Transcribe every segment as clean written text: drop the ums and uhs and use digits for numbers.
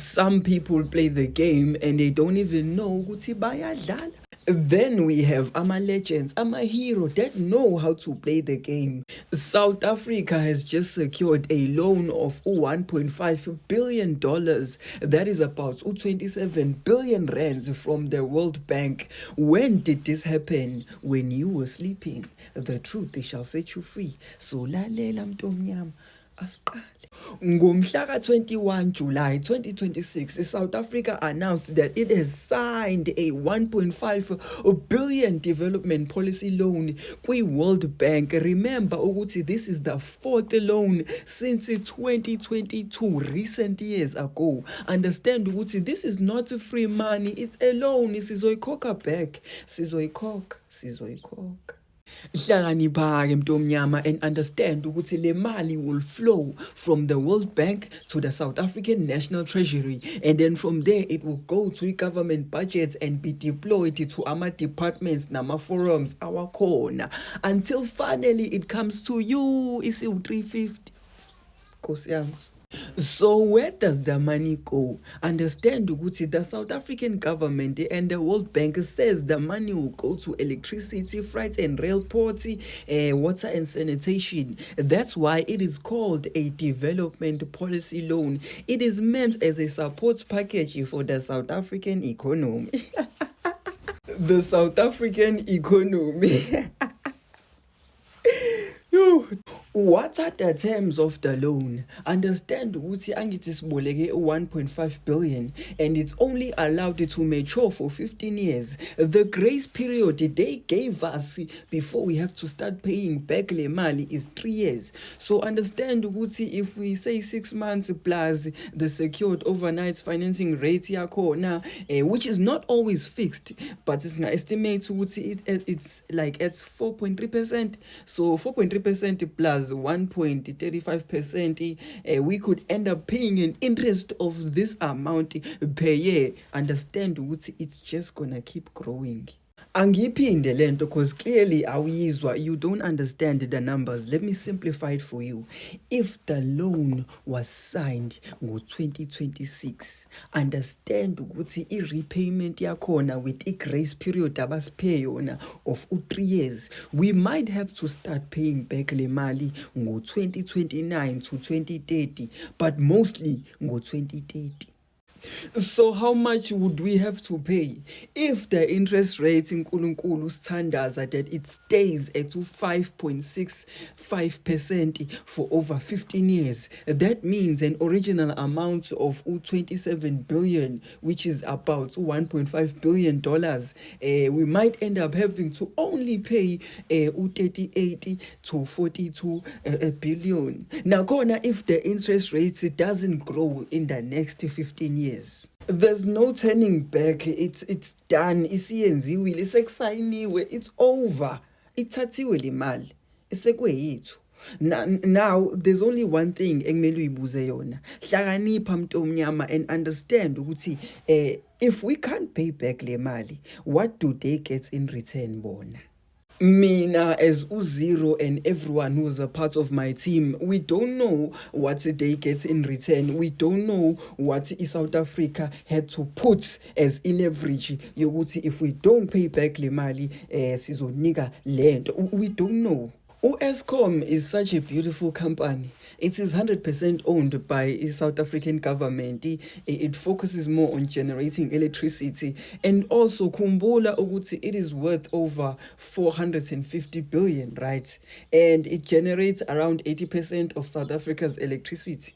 Some people play the game and they don't even know ukuthi bayadlala. Then we have ama legends, ama hero that know how to play the game. South Africa has just secured a loan of $1.5 billion. That is about 27 billion rands from the World Bank. When did this happen? When you were sleeping. The truth, they shall set you free. So lalela mntomnyama asiqale. Ngomhla ka-21 July 2026, South Africa announced that it has signed a 1.5 billion development policy loan kwi-World Bank. Remember ukuthi this is the fourth loan since 2022, recent years ago. Understand ukuthi this is not free money, it's a loan. Sizoyikhokha back. Sizoyikhokha. Hlakanipha-ke mntomnyama and understand ukuthi le mali will flow from the World Bank to the South African National Treasury, and then from there it will go to government budgets and be deployed to ama departments nama forums awakhona until finally it comes to you isiwu-350. Nkosi yami. So where does the money go? Understand ukuthi the South African government and the World Bank says the money will go to electricity, freight and rail ports, water and sanitation. That's why it is called a development policy loan. It is meant as a support package for the South African economy. The South African economy. What are the terms of the loan? Understand ukuthi angithi siboleke 1.5 billion and it's only allowed to mature for 15 years. The grace period they gave us before we have to start paying back le mali is 3 years. So understand ukuthi if we say 6 months plus the secured overnight financing rate yakhona, which is not always fixed, but it's gonna estimate ukuthi it's like at 4.3%. So 4.3% plus 1.35%, we could end up paying an interest of this amount per year. Understand ukuthi it's just gonna keep growing. Angiphinde lento because clearly awuyizwa, you don't understand the numbers. Let me simplify it for you. If the loan was signed ngo-2026, understand ukuthi i-repayment yakhona with i-grace period abasiphe yona of 3 years, we might have to start paying back le mali ngo-2029 to 2030, but mostly ngo-2030. So how much would we have to pay if the interest rate in nkulunkulu standards that it stays at 5.65% for over 15 years? That means an original amount of 27 billion, which is about $1.5 billion. We might end up having to only pay 38 to 42 billion. Now, if the interest rate doesn't grow in the next 15 years, there's no turning back. It's done. Isiyenziwile, sekusayiniwe, it's over. Ithathiwe le mali, isekweyithu. Now there's only one thing engimele uyibuze yona. Hlakanipha mntomnyama and understand ukuthi if we can't pay back le mali, what do they get in return bona? Mina as Uziro and everyone who is a part of my team, we don't know what they get in return. We don't know what South Africa had to put as leverage yokuthi if we don't pay back le mali sizonika land. We don't know. Eskom is such a beautiful company. It is 100% owned by the South African government. It focuses more on generating electricity, and also khumbula ukuthi it is worth over 450 billion, right? And it generates around 80% of South Africa's electricity.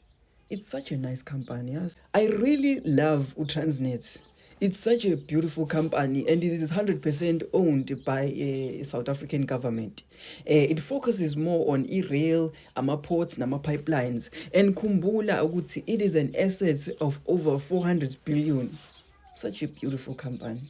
It's such a nice company. Yes? I really love Transnet. It's such a beautiful company and it is 100% owned by South African government. It focuses more on e-rail, ports, pipelines. And khumbula ukuthi it is an asset of over 400 billion. Such a beautiful company.